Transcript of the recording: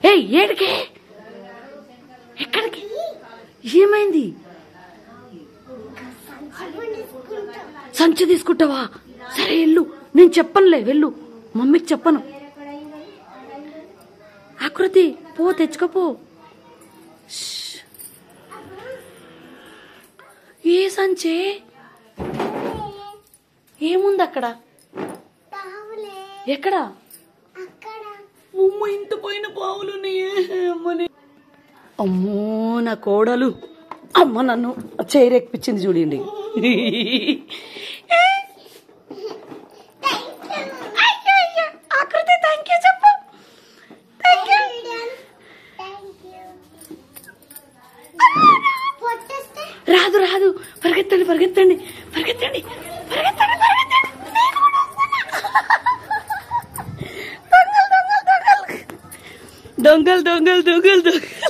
ఏ ఏడికే ఎక్కడికి ఏమైంది సంచి తీసుకుంటావా సరే వెళ్ళు నేను చెప్పనులే వెళ్ళు మమ్మీకి చెప్పను ఆకృతి పో తెచ్చుకోపో ఏ సంచే ఏముంది అక్కడ ఎక్కడ అమ్మ ఇంత పైన పావులు అమ్మని అమ్మో నా కోడలు అమ్మ నన్ను చేరెక్కిపించింది చూడండి ఆకృతి థ్యాంక్ యూ చెప్పు రాదు రాదు పరిగెత్తండి పరిగెత్తండి పరిగెత్తండి పరిగెత్తండి పరిగెత్తండి దొంగలు దొంగలు దొంగలు దొంగలు దొంగలు